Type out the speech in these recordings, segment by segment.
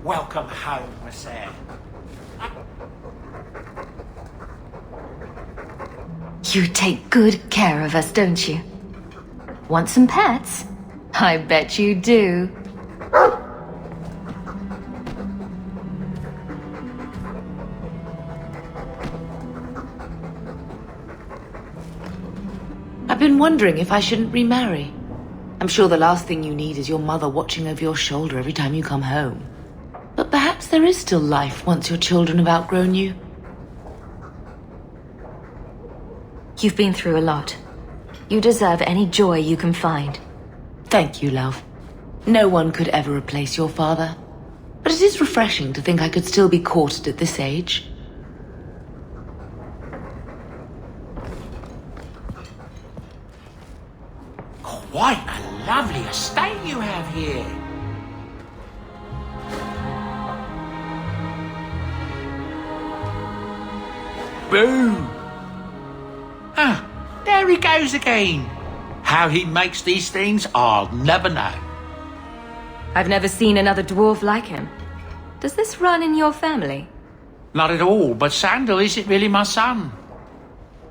Welcome home, Monsieur. You take good care of us, don't you? Want some pets? I bet you do. I've been wondering if I shouldn't remarry. I'm sure the last thing you need is your mother watching over your shoulder every time you come home. But perhaps there is still life once your children have outgrown you. You've been through a lot. You deserve any joy you can find. Thank you, love. No one could ever replace your father. But it is refreshing to think I could still be courted at this age. Quite a lovely estate you have here. Boo! Ah, there he goes again. How he makes these things, I'll never know. I've never seen another dwarf like him. Does this run in your family? Not at all, but Sandal isn't really my son.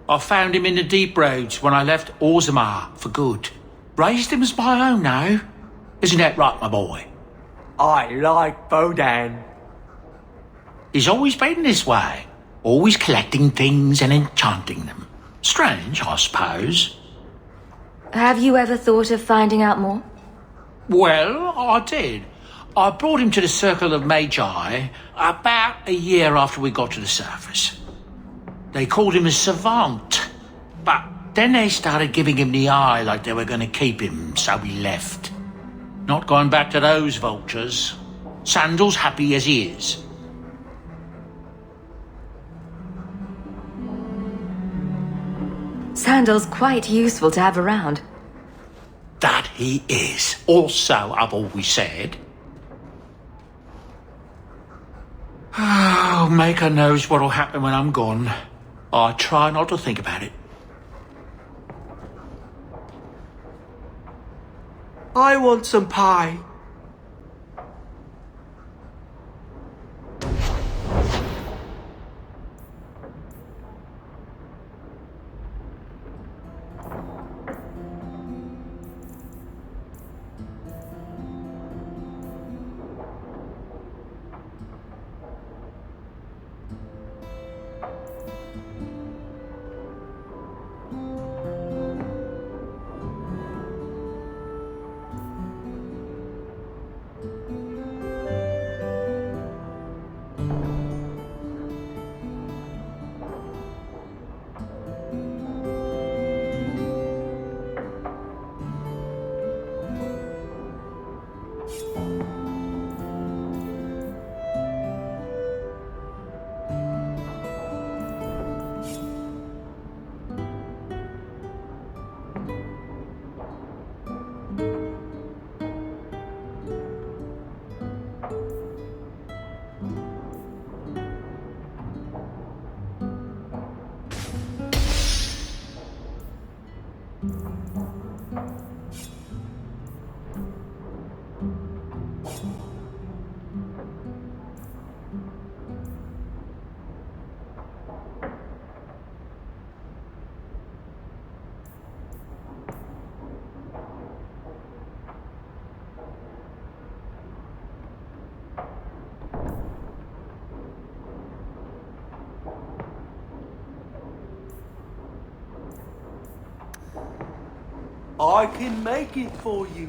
I found him in the deep roads when I left Orzammar for good. Raised him as my own now. Isn't that right, my boy? I like Bodan. He's always been this way. Always collecting things and enchanting them. Strange, I suppose. Have you ever thought of finding out more? Well, I did. I brought him to the Circle of Magi about a year after we got to the surface. They called him a savant, but then they started giving him the eye like they were going to keep him, so we left. Not going back to those vultures. Sandal's happy as he is. Sandal's quite useful to have around. That he is. Also, I've always said. Oh, Maker knows what'll happen when I'm gone. I try not to think about it. I want some pie. I can make it for you.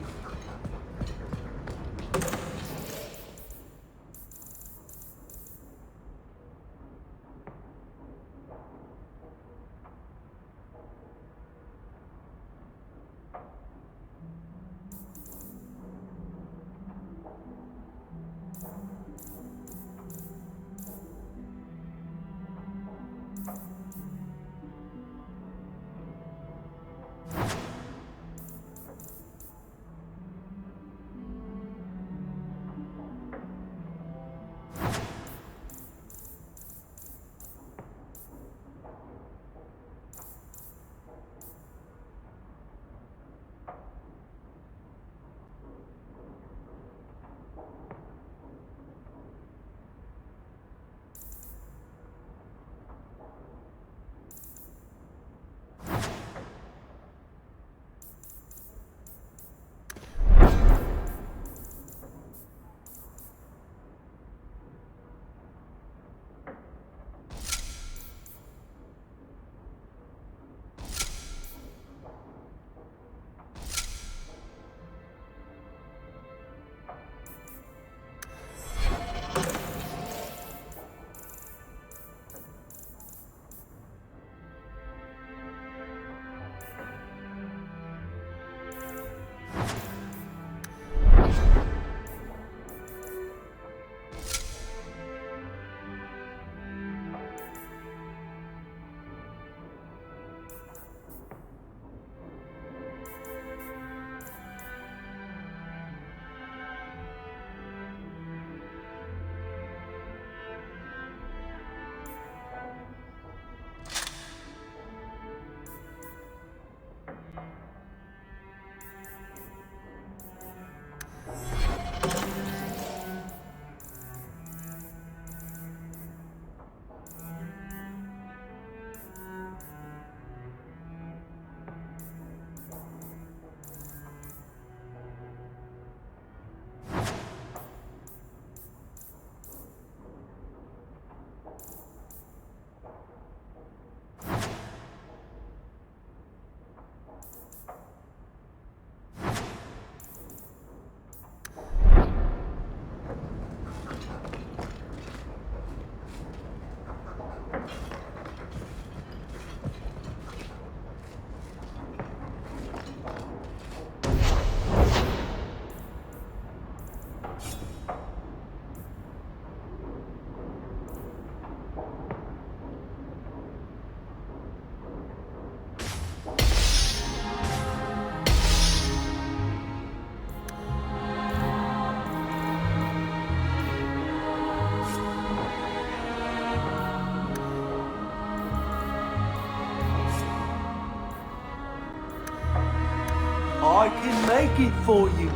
make it for you.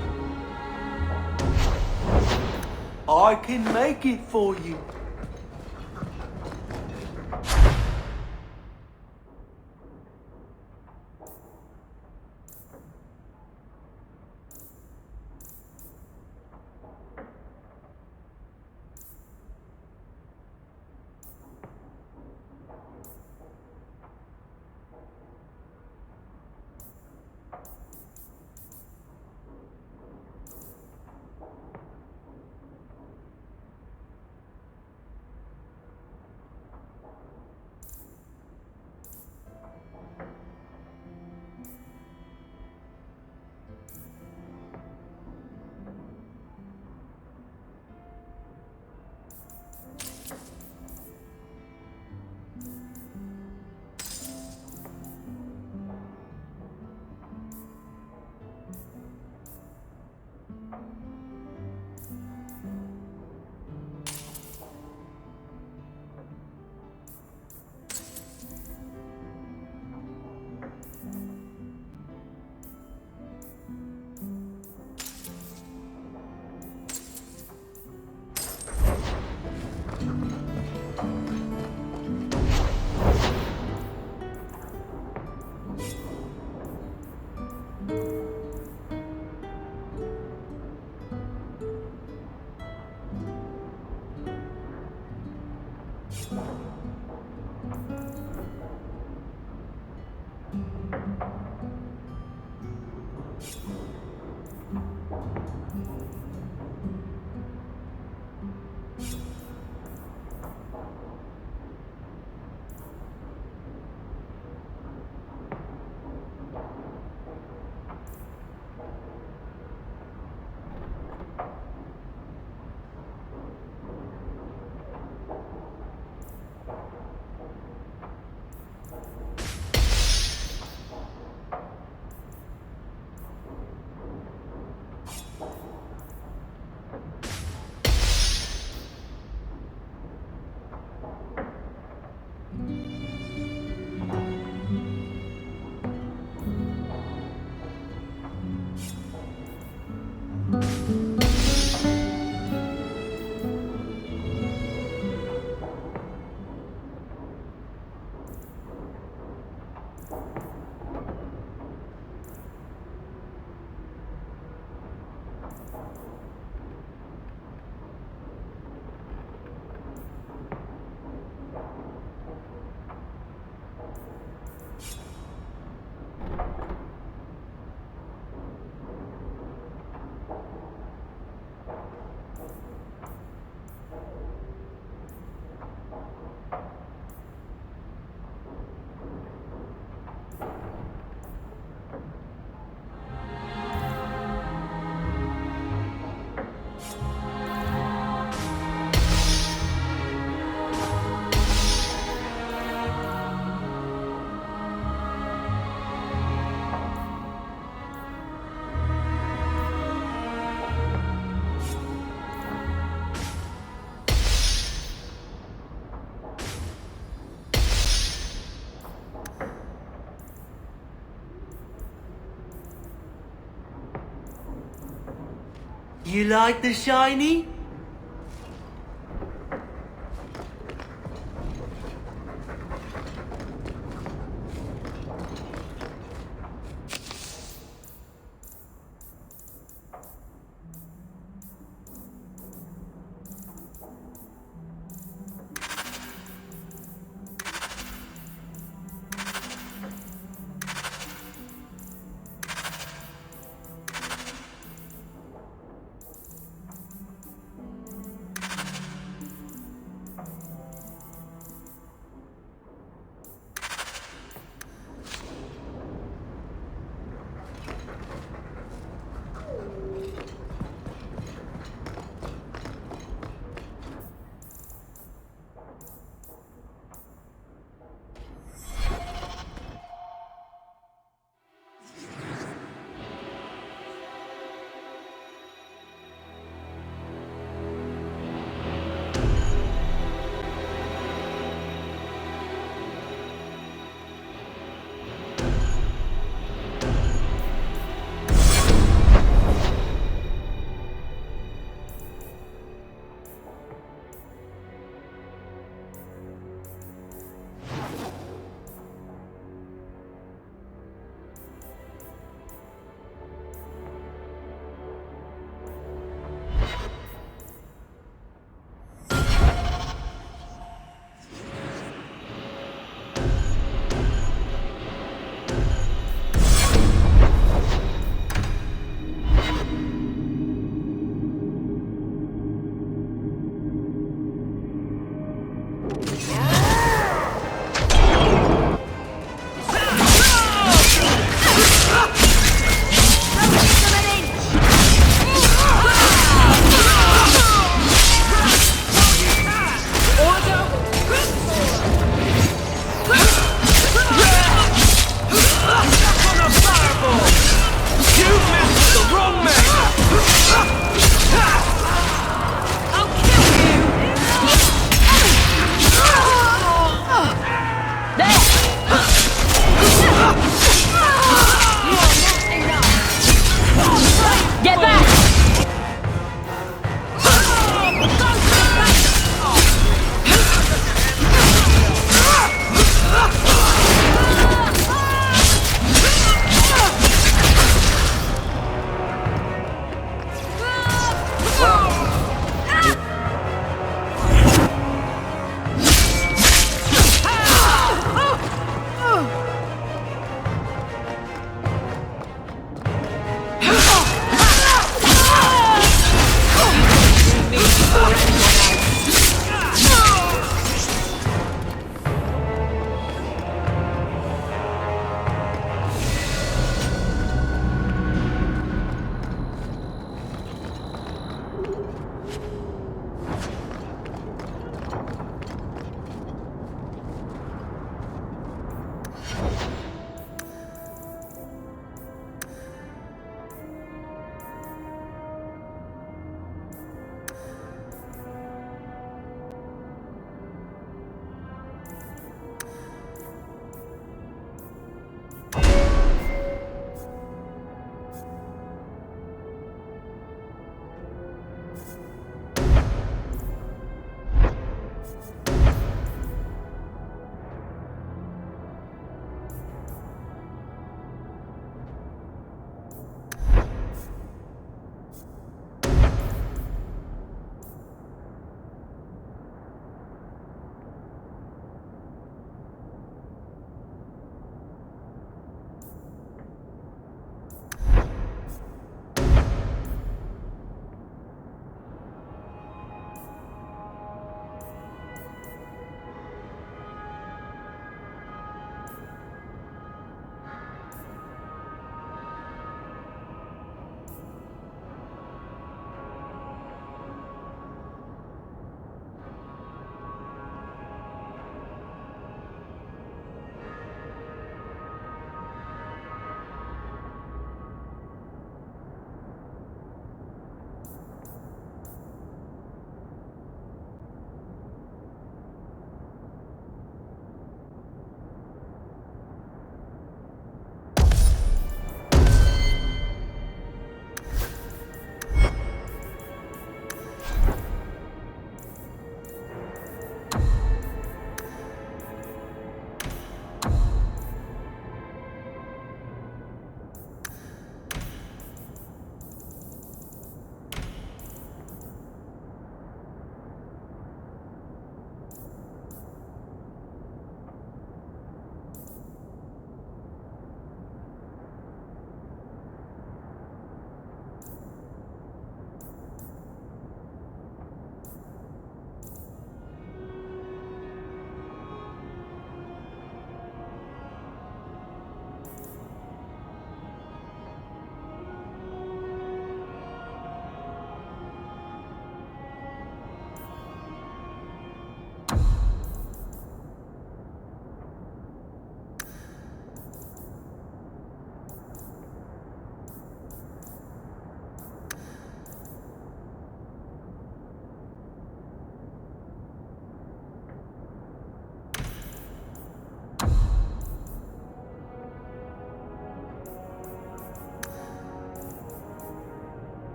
I can make it for you. You like the shiny?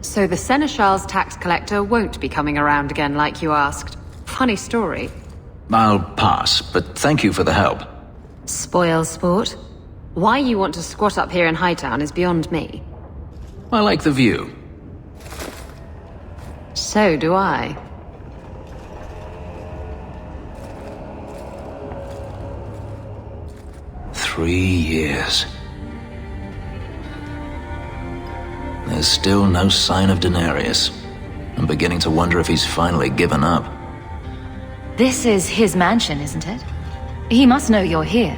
So the Seneschal's tax collector won't be coming around again like you asked. Funny story. I'll pass, but thank you for the help. Spoil sport. Why you want to squat up here in Hightown is beyond me. I like the view. So do I. Three years. There's still no sign of Daenerys. I'm beginning to wonder if he's finally given up. This is his mansion, isn't it? He must know you're here.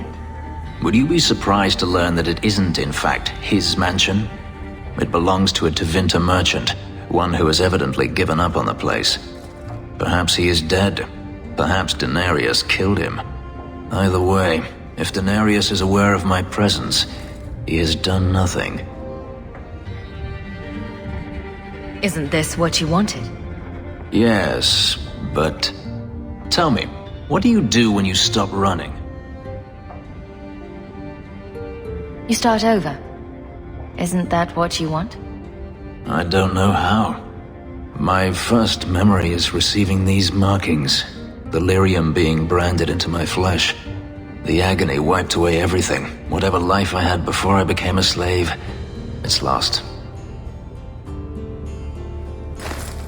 Would you be surprised to learn that it isn't, in fact, his mansion? It belongs to a Tevinter merchant, one who has evidently given up on the place. Perhaps he is dead. Perhaps Daenerys killed him. Either way, if Daenerys is aware of my presence, he has done nothing. Isn't this what you wanted? Yes, but... Tell me, what do you do when you stop running? You start over. Isn't that what you want? I don't know how. My first memory is receiving these markings, the lyrium being branded into my flesh. The agony wiped away everything. Whatever life I had before I became a slave, it's lost.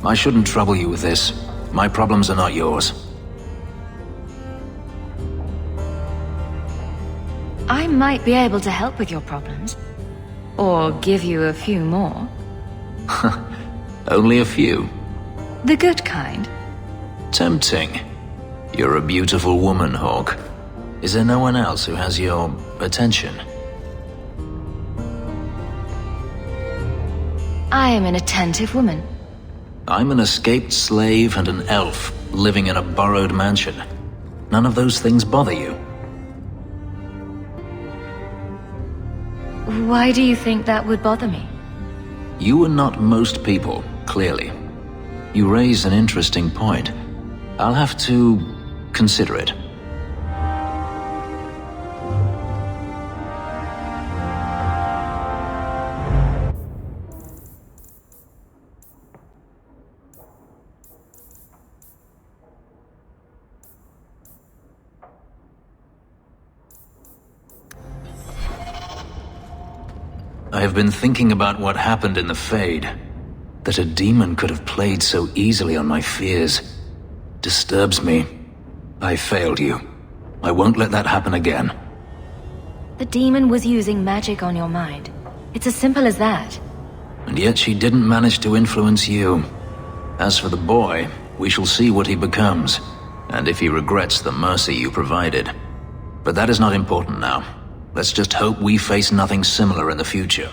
I shouldn't trouble you with this. My problems are not yours. I might be able to help with your problems. Or give you a few more. Only a few. The good kind. Tempting. You're a beautiful woman, Hawke. Is there no one else who has your attention? I am an attentive woman. I'm an escaped slave and an elf living in a borrowed mansion. None of those things bother you. Why do you think that would bother me? You are not most people, clearly. You raise an interesting point. I'll have to consider it. I have been thinking about what happened in the Fade. That a demon could have played so easily on my fears disturbs me. I failed you. I won't let that happen again. The demon was using magic on your mind. It's as simple as that. And yet she didn't manage to influence you. As for the boy, we shall see what he becomes, and if he regrets the mercy you provided. But that is not important now. Let's just hope we face nothing similar in the future.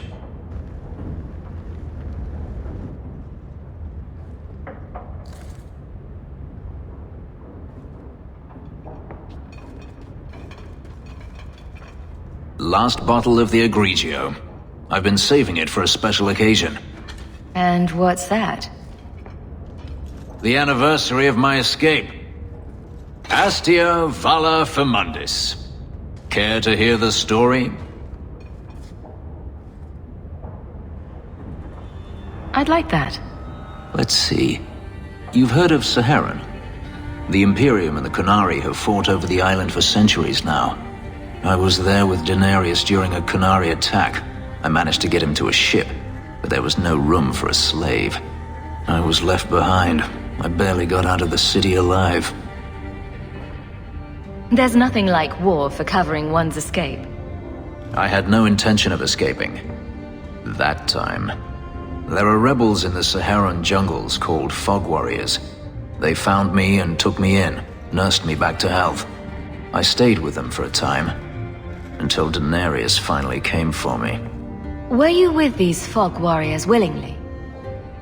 Last bottle of the Egregio. I've been saving it for a special occasion. And what's that? The anniversary of my escape. Astia Vala Firmundis. Care to hear the story? I'd like that. Let's see. You've heard of Saharan? The Imperium and the Qunari have fought over the island for centuries now. I was there with Daenerys during a Qunari attack. I managed to get him to a ship, but there was no room for a slave. I was left behind. I barely got out of the city alive. There's nothing like war for covering one's escape. I had no intention of escaping. That time. There are rebels in the Saharan jungles called Fog Warriors. They found me and took me in, nursed me back to health. I stayed with them for a time, until Daenerys finally came for me. Were you with these Fog Warriors willingly?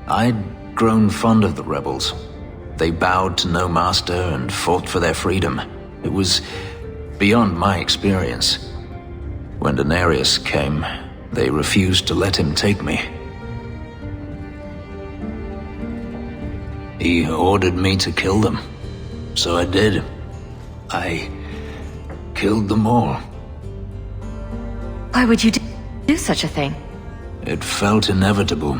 I'd grown fond of the rebels. They bowed to no master and fought for their freedom. It was beyond my experience. When Daenerys came, they refused to let him take me. He ordered me to kill them. So I did. I killed them all. Why would you do such a thing? It felt inevitable.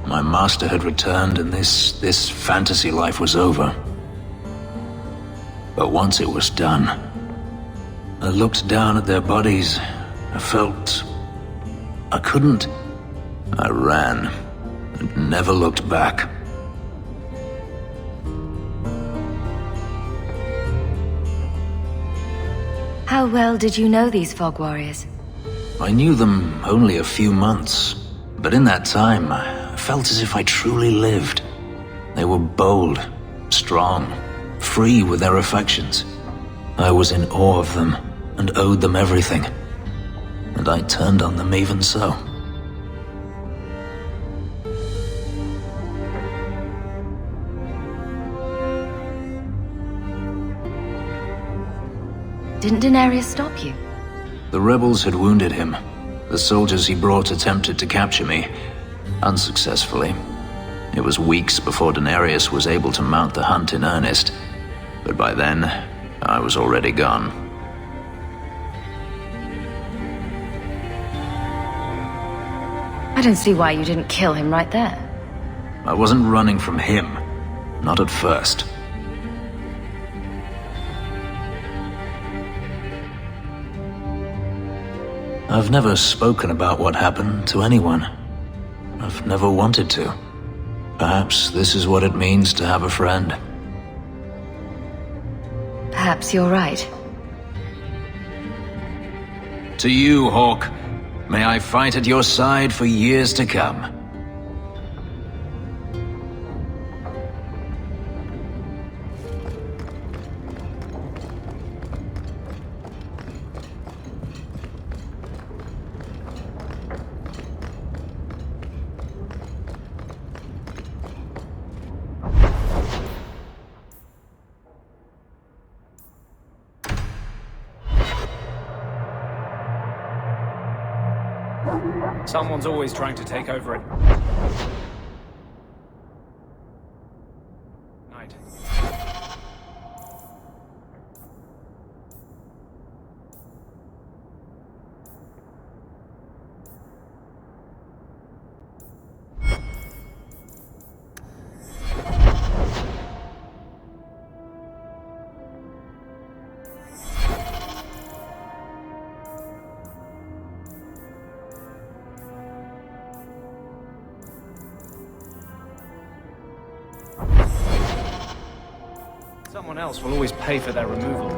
My master had returned and this fantasy life was over. But once it was done, I looked down at their bodies. I felt I couldn't. I ran and never looked back. How well did you know these Fog Warriors? I knew them only a few months, but in that time, I felt as if I truly lived. They were bold, strong, free with their affections. I was in awe of them and owed them everything. And I turned on them even so. Didn't Daenerys stop you? The rebels had wounded him. The soldiers he brought attempted to capture me, unsuccessfully. It was weeks before Daenerys was able to mount the hunt in earnest, but by then, I was already gone. I don't see why you didn't kill him right there. I wasn't running from him, not at first. I've never spoken about what happened to anyone. I've never wanted to. Perhaps this is what it means to have a friend. Perhaps you're right. To you, Hawke. May I fight at your side for years to come. Someone's always trying to take over it. Night. Someone else will always pay for their removal.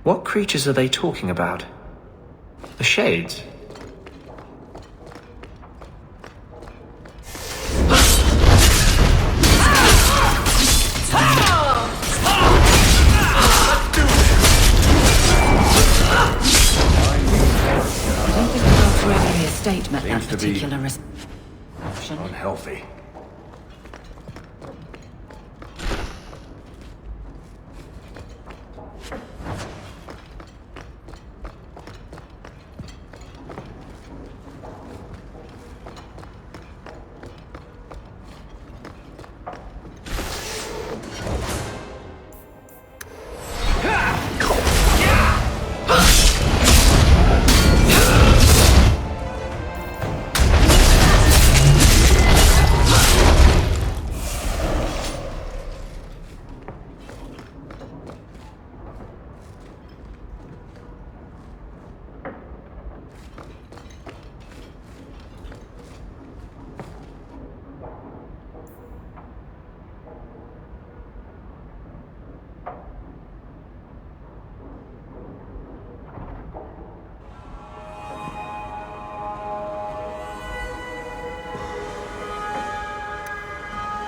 What creatures are they talking about? The Shades? State met that Seems to be particular unhealthy.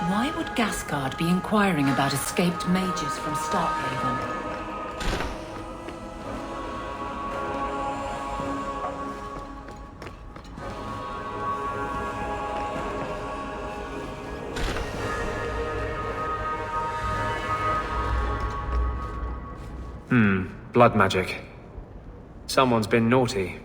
Why would Gascard be inquiring about escaped mages from Starkhaven? Blood magic. Someone's been naughty.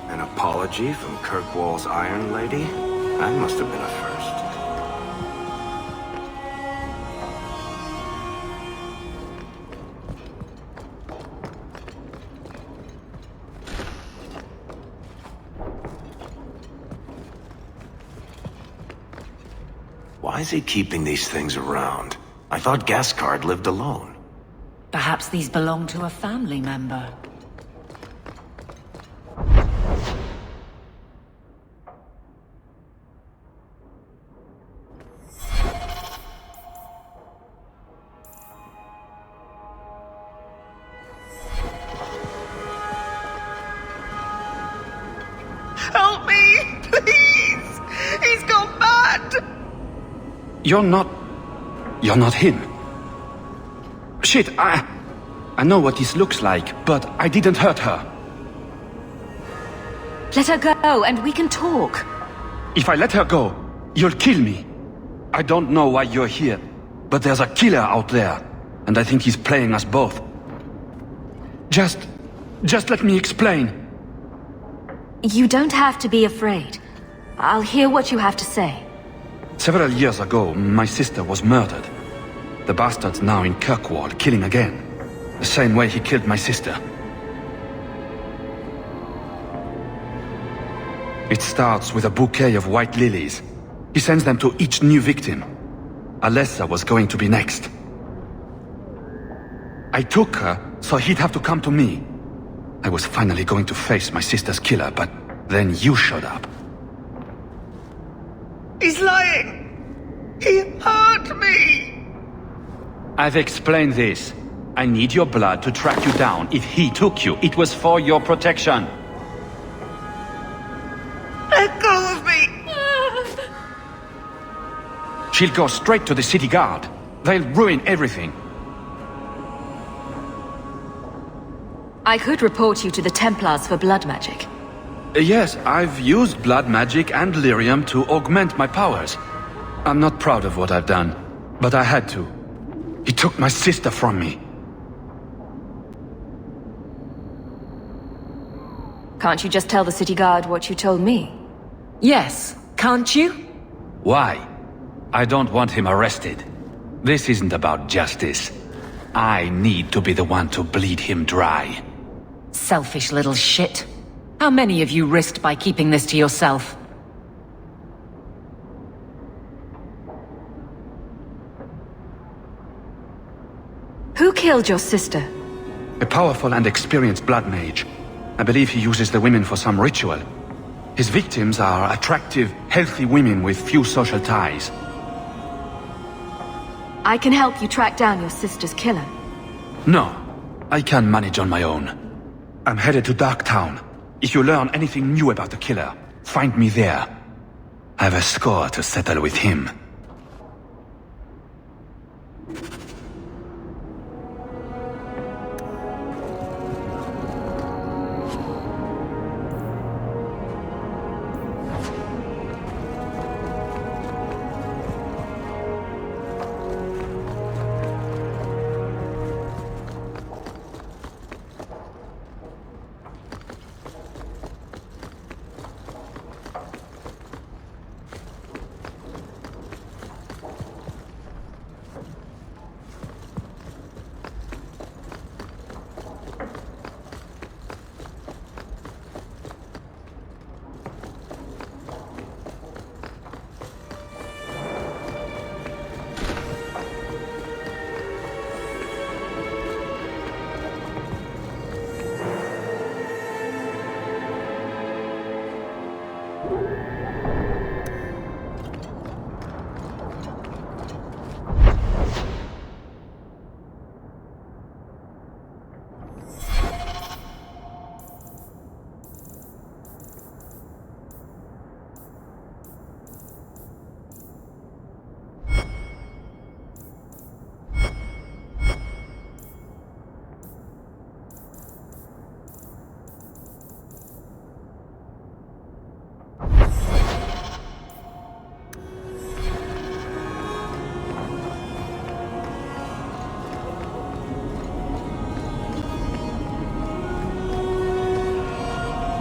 An apology from Kirkwall's Iron Lady? That must have been a first. Why is he keeping these things around? I thought Gascard lived alone. Perhaps these belong to a family member. Help me! Please! He's gone mad! You're not him. Shit, I know what this looks like, but I didn't hurt her. Let her go, and we can talk. If I let her go, you'll kill me. I don't know why you're here, but there's a killer out there, and I think he's playing us both. Just let me explain. You don't have to be afraid. I'll hear what you have to say. Several years ago, my sister was murdered. The bastard's now in Kirkwall, killing again. The same way he killed my sister. It starts with a bouquet of white lilies. He sends them to each new victim. Alessa was going to be next. I took her, so he'd have to come to me. I was finally going to face my sister's killer, but then you showed up. He's lying! He hurt me! I've explained this. I need your blood to track you down. If he took you, it was for your protection. Let go of me! She'll go straight to the city guard. They'll ruin everything. I could report you to the Templars for blood magic. Yes, I've used blood magic and lyrium to augment my powers. I'm not proud of what I've done, but I had to. He took my sister from me. Can't you just tell the city guard what you told me? Yes, can't you? Why? I don't want him arrested. This isn't about justice. I need to be the one to bleed him dry. Selfish little shit. How many have you risked by keeping this to yourself? Who killed your sister? A powerful and experienced blood mage. I believe he uses the women for some ritual. His victims are attractive, healthy women with few social ties. I can help you track down your sister's killer. No, I can manage on my own. I'm headed to Darktown. If you learn anything new about the killer, find me there. I have a score to settle with him.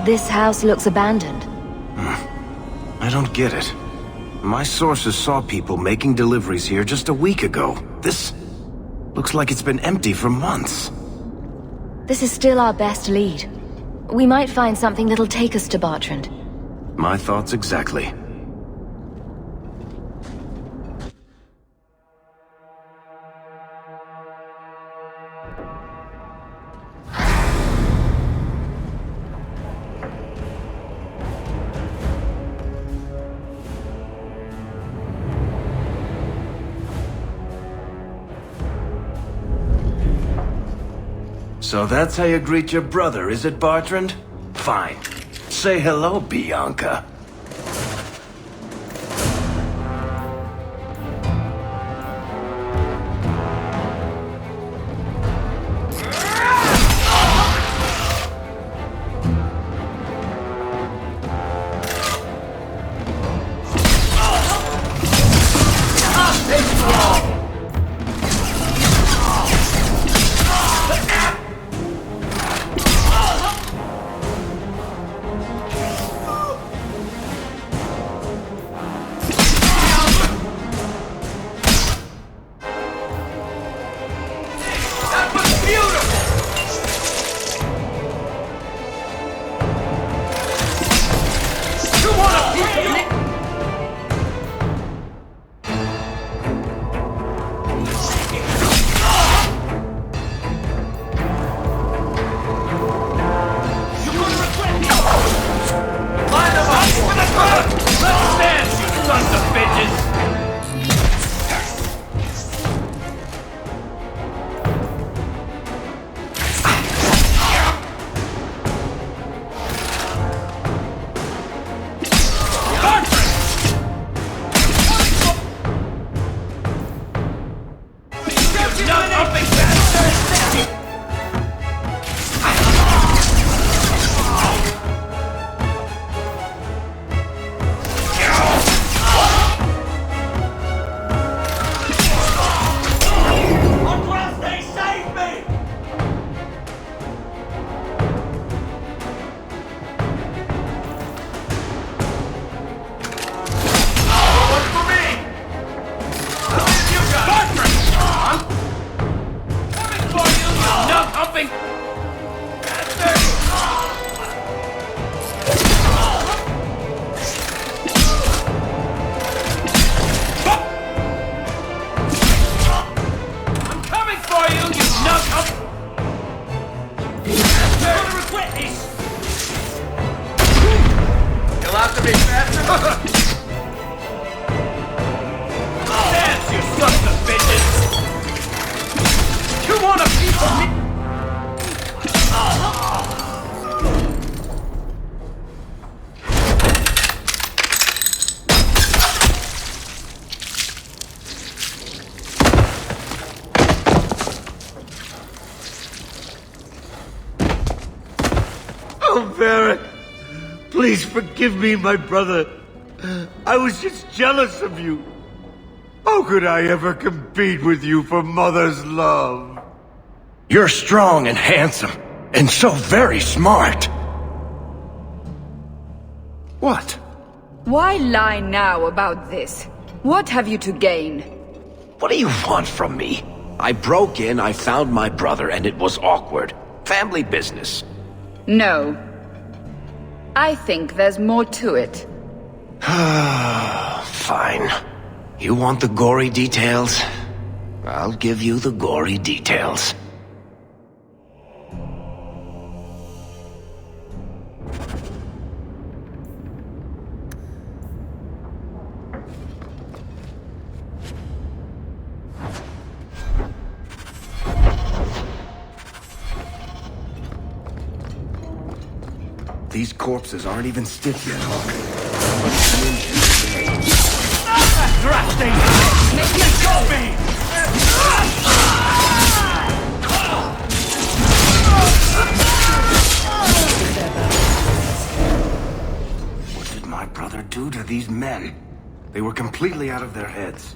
This house looks abandoned. I don't get it. My sources saw people making deliveries here just a week ago. This looks like it's been empty for months. This is still our best lead. We might find something that'll take us to Bartrand. My thoughts exactly. So that's how you greet your brother, is it, Bartrand? Fine. Say hello, Bianca. Oh, Varric, please forgive me, my brother. I was just jealous of you. How could I ever compete with you for Mother's love? You're strong and handsome, and so very smart. What? Why lie now about this? What have you to gain? What do you want from me? I broke in, I found my brother, and it was awkward. Family business. No. I think there's more to it. Fine. You want the gory details? I'll give you the gory details. These corpses aren't even stiff yet, Hawk. Thrusting! Let go of me! What did my brother do to these men? They were completely out of their heads.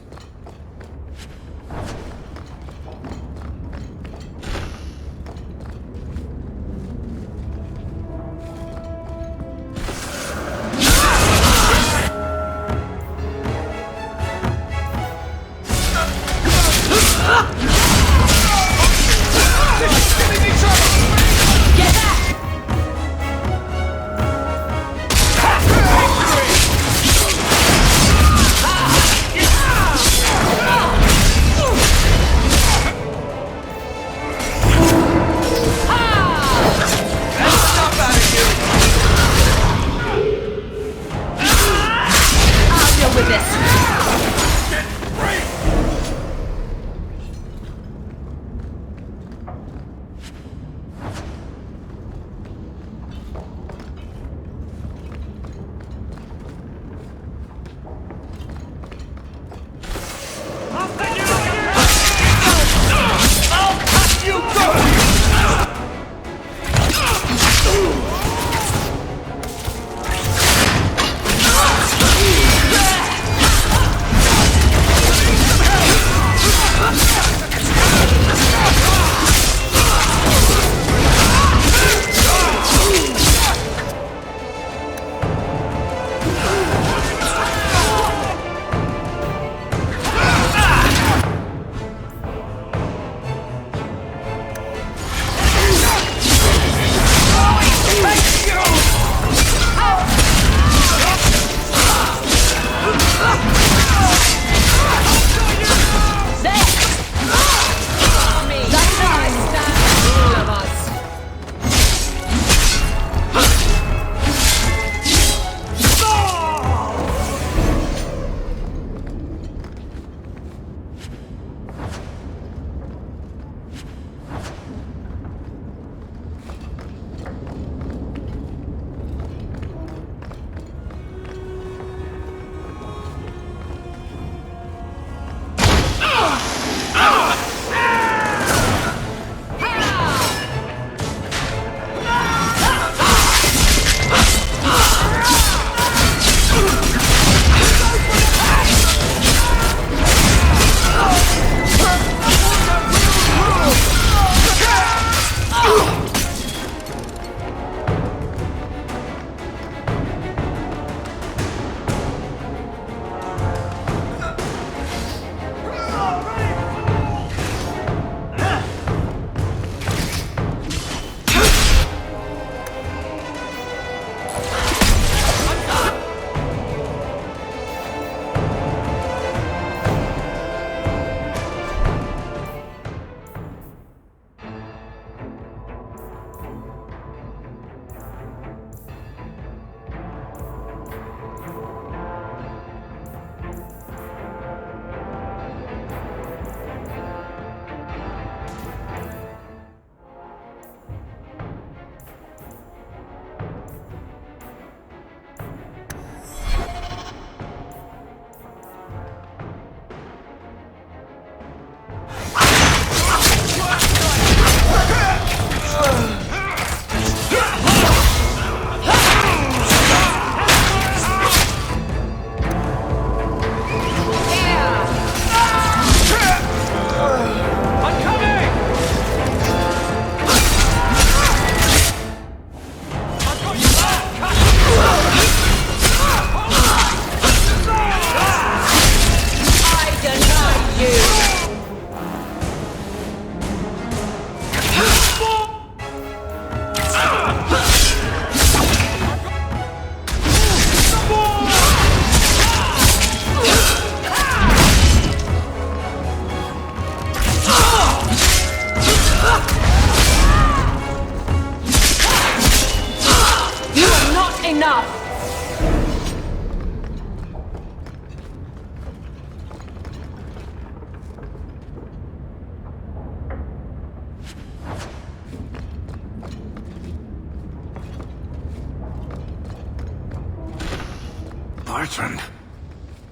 Bartrand,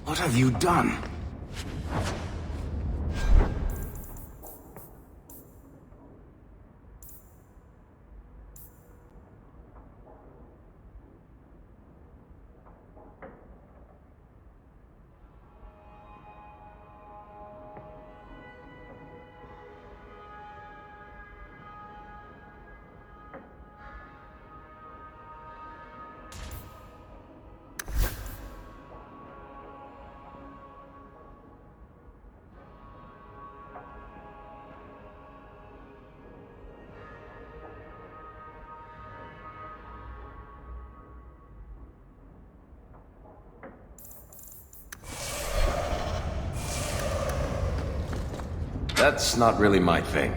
what have you done? That's not really my thing.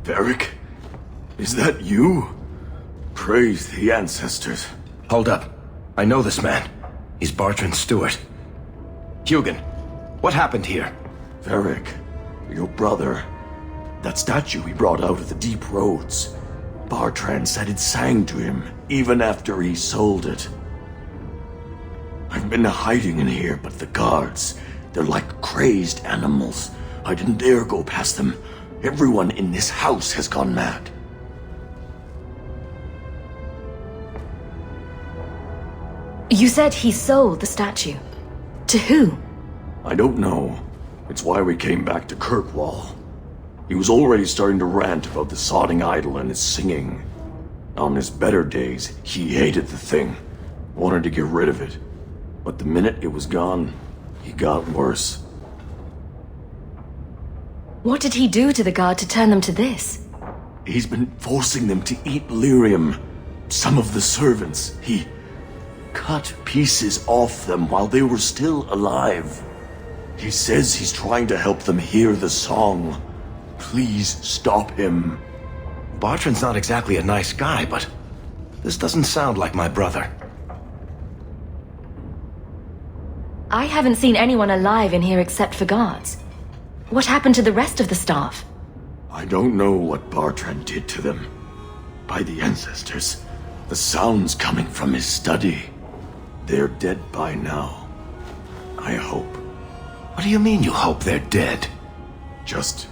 Varric? Is that you? Praise the ancestors. Hold up. I know this man. He's Bartrand Stewart. Hugin, what happened here? Varric, your brother. That statue he brought out of the deep roads. Bartrand said it sang to him, even after he sold it. I've been hiding in here, but the guards, they're like crazed animals. I didn't dare go past them. Everyone in this house has gone mad. You said he sold the statue. To who? I don't know. It's why we came back to Kirkwall. He was already starting to rant about the sodding idol and its singing. On his better days, he hated the thing. Wanted to get rid of it. But the minute it was gone, he got worse. What did he do to the guard to turn them to this? He's been forcing them to eat lyrium. Some of the servants, he cut pieces off them while they were still alive. He says he's trying to help them hear the song. Please stop him. Bartrand's not exactly a nice guy, but this doesn't sound like my brother. I haven't seen anyone alive in here except for guards. What happened to the rest of the staff? I don't know what Bartrand did to them. By the ancestors, the sound's coming from his study. They're dead by now. I hope. What do you mean you hope they're dead? Just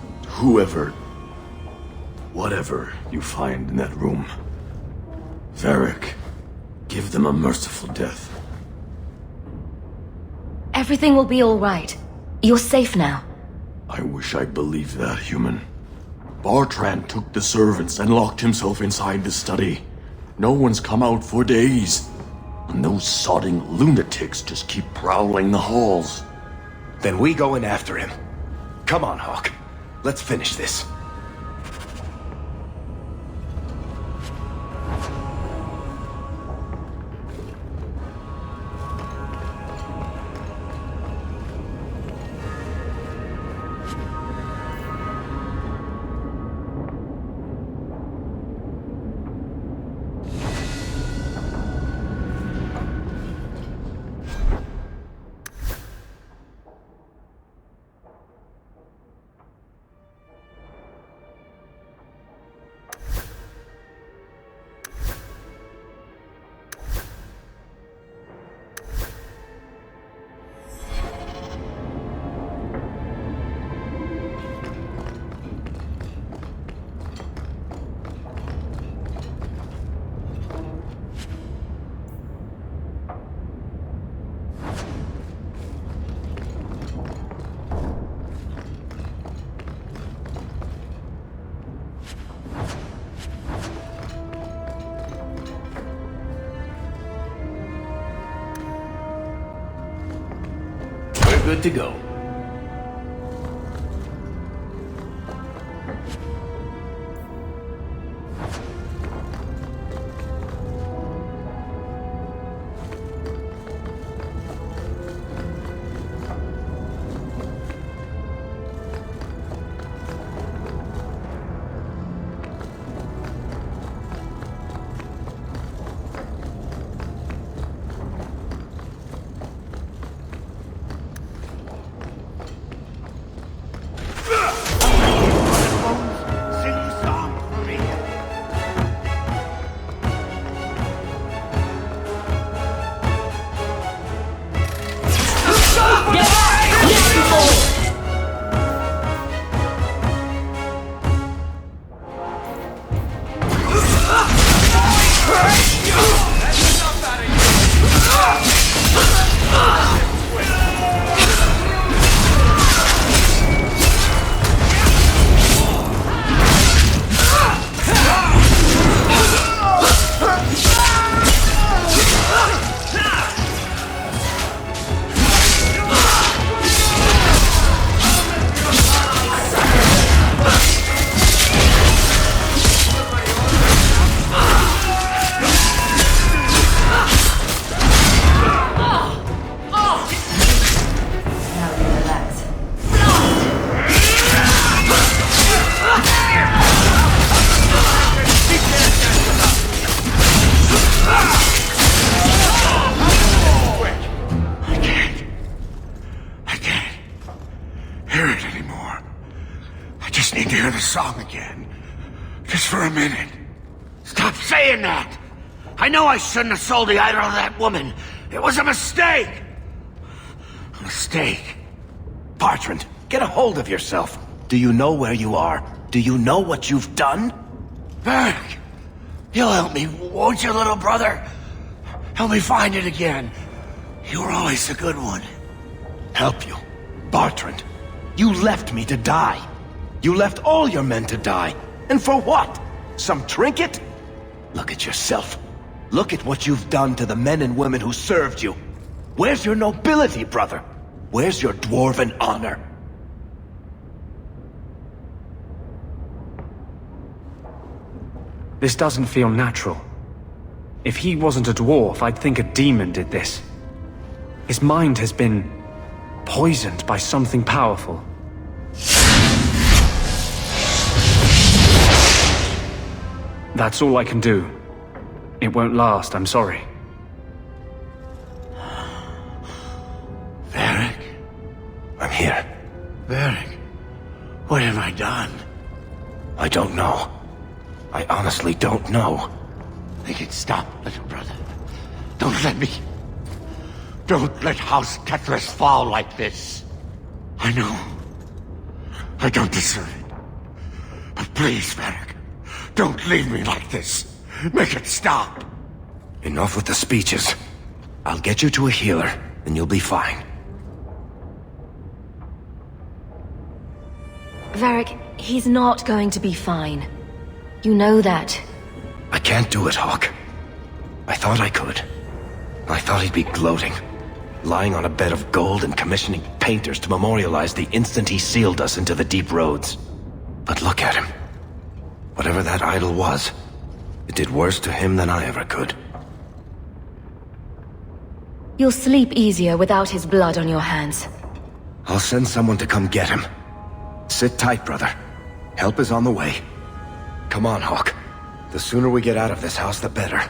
whatever you find in that room. Varric, give them a merciful death. Everything will be all right. You're safe now. I wish I believed that, human. Bartrand took the servants and locked himself inside the study. No one's come out for days. And those sodding lunatics just keep prowling the halls. Then we go in after him. Come on, Hawk. Let's finish this. Good to go. Song again. Just for a minute. Stop saying that! I know I shouldn't have sold the idol to that woman. It was a mistake! A mistake. Bartrand, get a hold of yourself. Do you know where you are? Do you know what you've done? Varric, you'll help me, won't you, little brother? Help me find it again. You were always a good one. Help you? Bartrand, you left me to die. You left all your men to die. And for what? Some trinket? Look at yourself. Look at what you've done to the men and women who served you. Where's your nobility, brother? Where's your dwarven honor? This doesn't feel natural. If he wasn't a dwarf, I'd think a demon did this. His mind has been poisoned by something powerful. That's all I can do. It won't last, I'm sorry. Varric? I'm here. Varric, what have I done? I don't know. I honestly don't know. Make it stop, little brother. Don't let House Kethris fall like this. I know. I don't deserve it. But please, Varric, don't leave me like this. Make it stop. Enough with the speeches. I'll get you to a healer, and you'll be fine. Varric, he's not going to be fine. You know that. I can't do it, Hawk. I thought I could. I thought he'd be gloating, lying on a bed of gold and commissioning painters to memorialize the instant he sealed us into the deep roads. But look at him. Whatever that idol was, it did worse to him than I ever could. You'll sleep easier without his blood on your hands. I'll send someone to come get him. Sit tight, brother. Help is on the way. Come on, Hawk. The sooner we get out of this house, the better.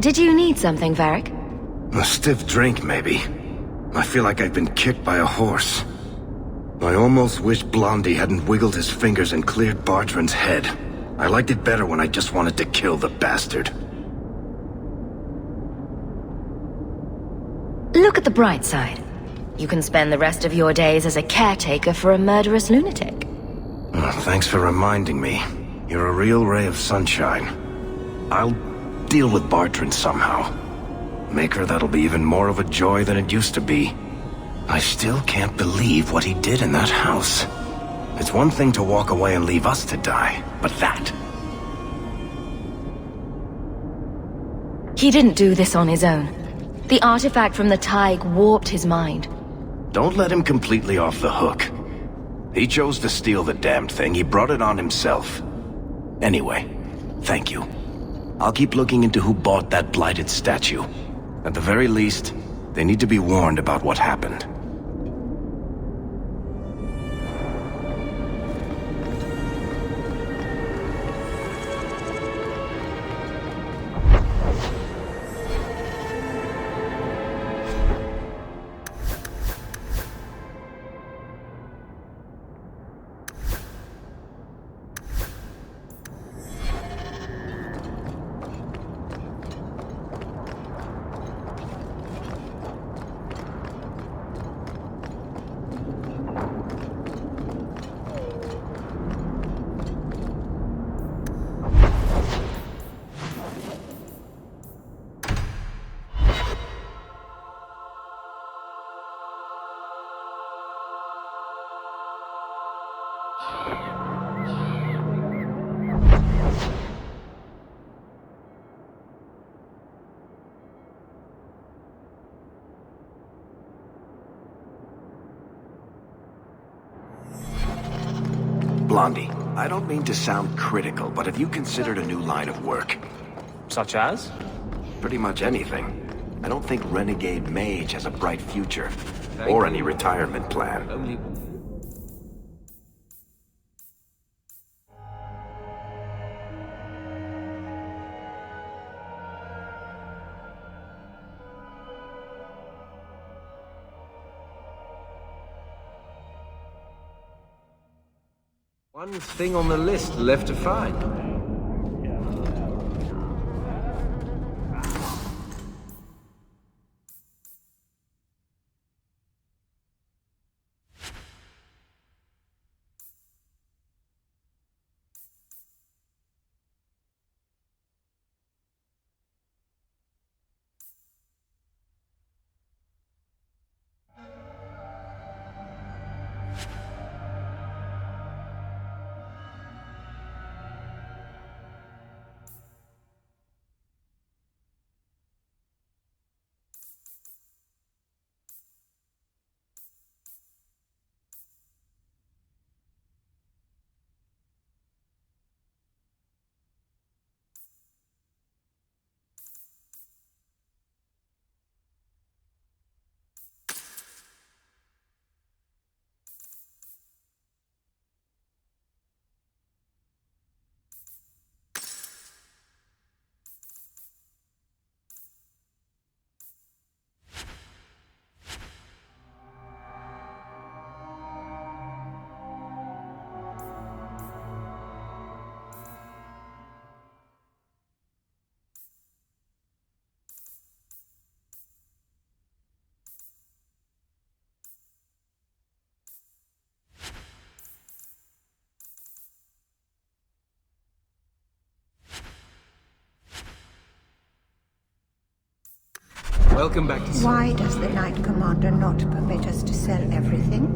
Did you need something, Varric? A stiff drink, maybe. I feel like I've been kicked by a horse. I almost wish Blondie hadn't wiggled his fingers and cleared Bartrand's head. I liked it better when I just wanted to kill the bastard. Look at the bright side. You can spend the rest of your days as a caretaker for a murderous lunatic. Oh, thanks for reminding me. You're a real ray of sunshine. I'll deal with Bartrand somehow. Maker, that'll be even more of a joy than it used to be. I still can't believe what he did in that house. It's one thing to walk away and leave us to die, but that... He didn't do this on his own. The artifact from the Taig warped his mind. Don't let him completely off the hook. He chose to steal the damned thing. He brought it on himself. Anyway, thank you. I'll keep looking into who bought that blighted statue. At the very least, they need to be warned about what happened. Blondie, I don't mean to sound critical, but have you considered a new line of work? Such as? Pretty much anything. I don't think Renegade Mage has a bright future. Or any retirement plan. One thing on the list left to find. Welcome back to... Why does the Knight Commander not permit us to sell everything?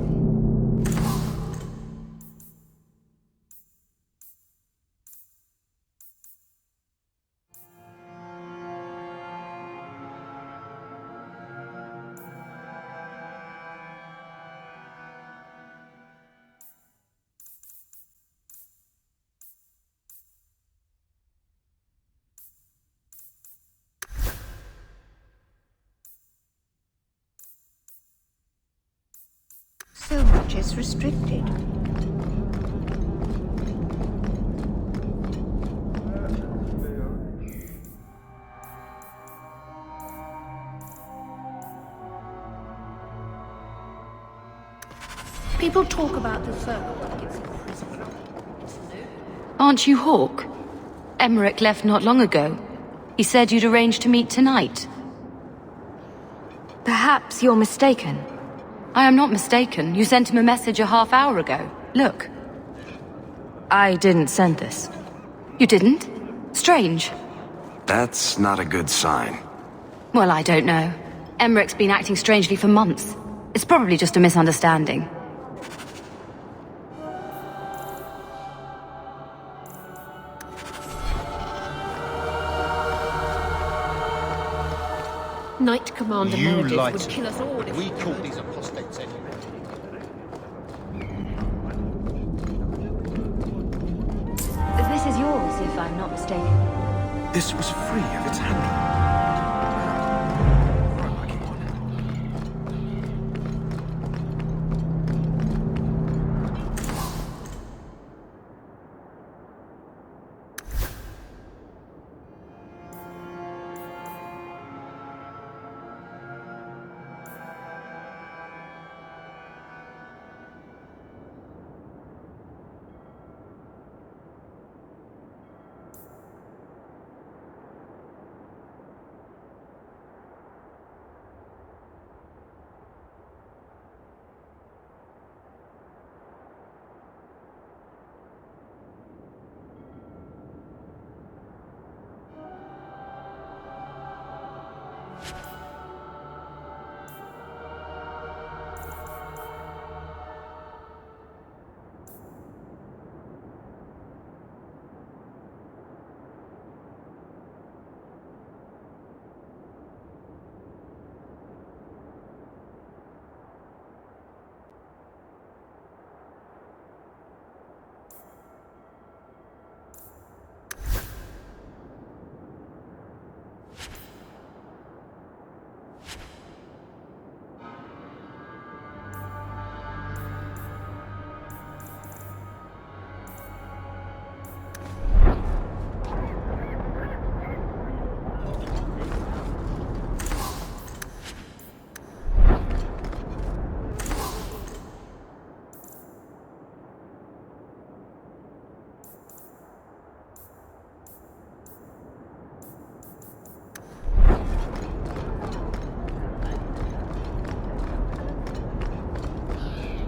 So much is restricted. People talk about the Circle like it's a prison. Aren't you Hawk? Emmerich left not long ago. He said you'd arranged to meet tonight. Perhaps you're mistaken. I am not mistaken. You sent him a message a half hour ago. Look. I didn't send this. You didn't? Strange. That's not a good sign. Well, I don't know. Emmerich's been acting strangely for months. It's probably just a misunderstanding. Knight Commander You Meredith lied would to kill me. us all if We caught these apostates anyway. This is yours, if I'm not mistaken. This was free of its handling.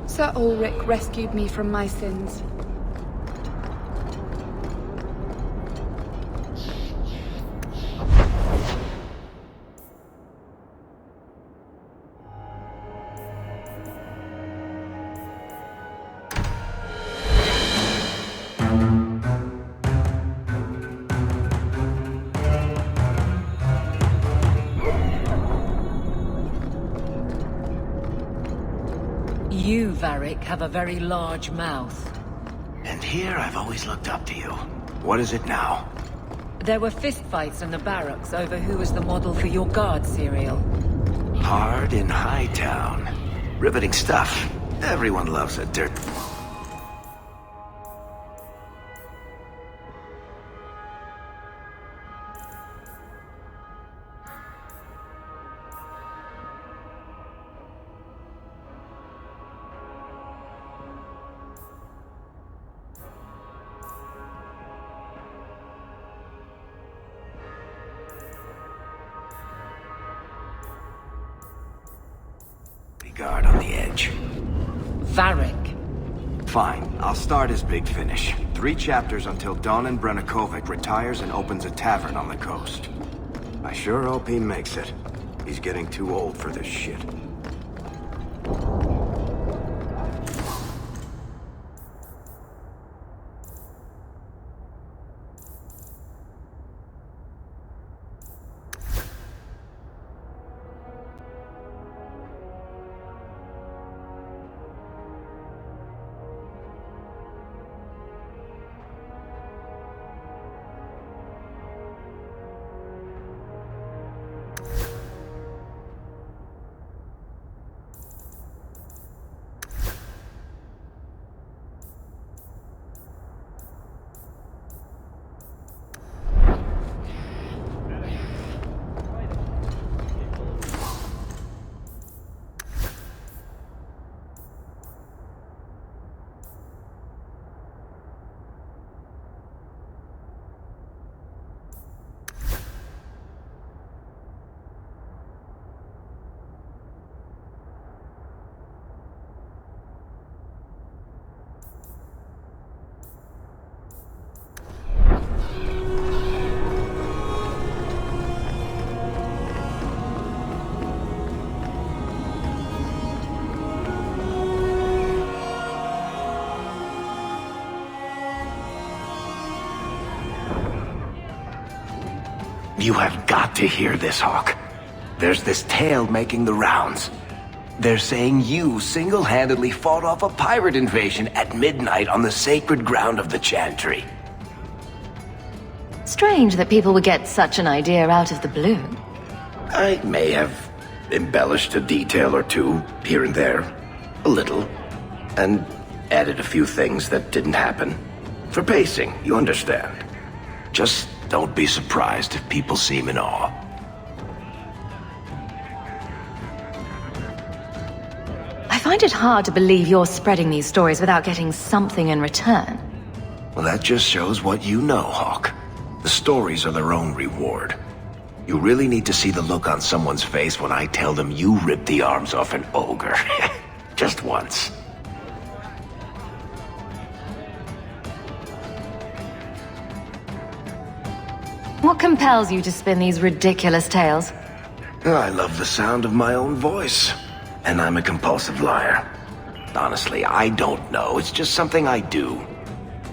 Sir Ulrich rescued me from my sins. You, Varric, have a very large mouth. And here I've always looked up to you. What is it now? There were fistfights in the barracks over who was the model for your guard serial. Hard in Hightown. Riveting stuff. Everyone loves a dirt. Guard on the edge. Varric. Fine, I'll start as Big Finish. 3 chapters until Donan Brennikovich retires and opens a tavern on the coast. I sure hope he makes it. He's getting too old for this shit. You have got to hear this, Hawk. There's this tale making the rounds. They're saying you single-handedly fought off a pirate invasion at midnight on the sacred ground of the Chantry. Strange that people would get such an idea out of the blue. I may have embellished a detail or two here and there, a little, and added a few things that didn't happen. For pacing, you understand. Just don't be surprised if people seem in awe. I find it hard to believe you're spreading these stories without getting something in return. Well, that just shows what you know, Hawk. The stories are their own reward. You really need to see the look on someone's face when I tell them you ripped the arms off an ogre. Just once. What compels you to spin these ridiculous tales? I love the sound of my own voice. And I'm a compulsive liar. Honestly, I don't know. It's just something I do.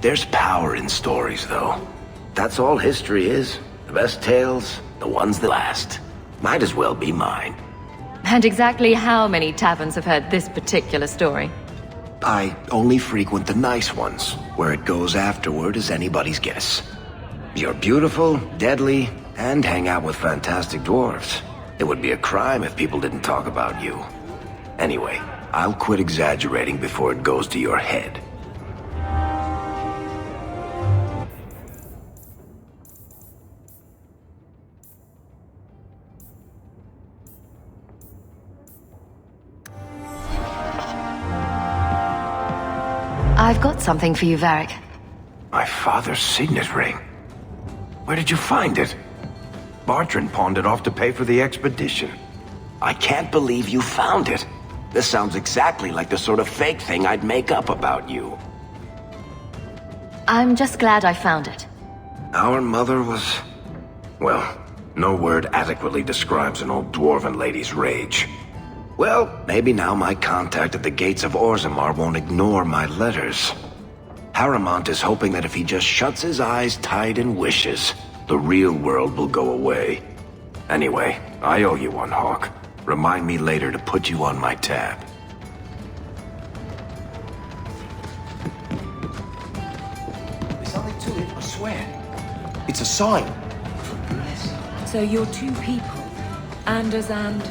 There's power in stories, though. That's all history is. The best tales, the ones that last. Might as well be mine. And exactly how many taverns have heard this particular story? I only frequent the nice ones. Where it goes afterward is anybody's guess. You're beautiful, deadly, and hang out with fantastic dwarves. It would be a crime if people didn't talk about you. Anyway, I'll quit exaggerating before it goes to your head. I've got something for you, Varric. My father's signet ring. Where did you find it? Bartrand pawned it off to pay for the expedition. I can't believe you found it. This sounds exactly like the sort of fake thing I'd make up about you. I'm just glad I found it. Our mother was... well, no word adequately describes an old dwarven lady's rage. Well, maybe now my contact at the gates of Orzammar won't ignore my letters. Harrimont is hoping that if he just shuts his eyes tight and wishes, the real world will go away. Anyway, I owe you one, Hawk. Remind me later to put you on my tab. There's something to it, I swear. It's a sign. So you're two people. Anders and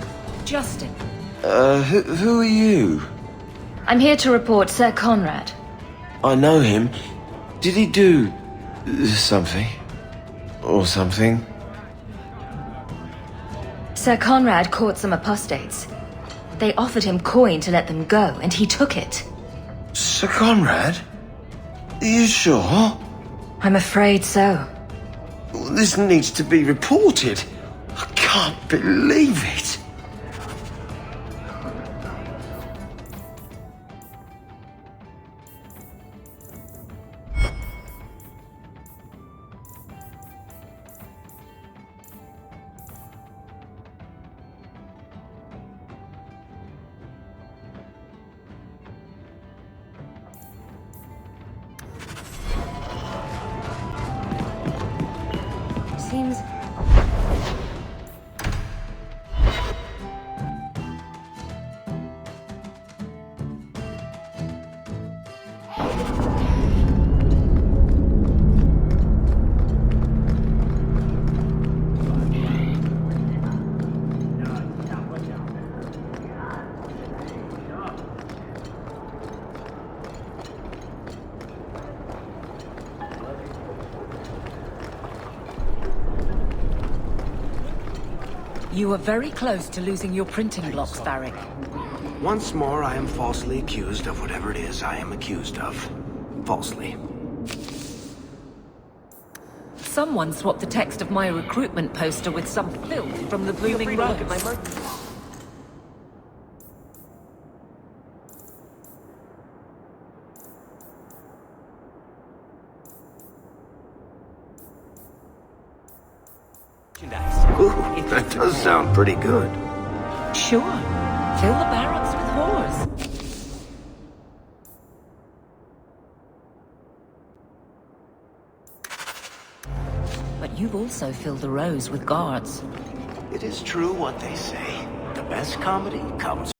Justin. Who are you? I'm here to report Sir Conrad. I know him. Did he do... something? Or something? Sir Conrad caught some apostates. They offered him coin to let them go, and he took it. Sir Conrad? Are you sure? I'm afraid so. This needs to be reported. I can't believe it. You were very close to losing your printing blocks, Varric. Once more, I am falsely accused of whatever it is I am accused of. Falsely. Someone swapped the text of my recruitment poster with some filth from the Blooming Rose. Ooh, that does sound pretty good. Sure. Fill the barracks with whores. But you've also filled the rows with guards. It is true what they say. The best comedy comes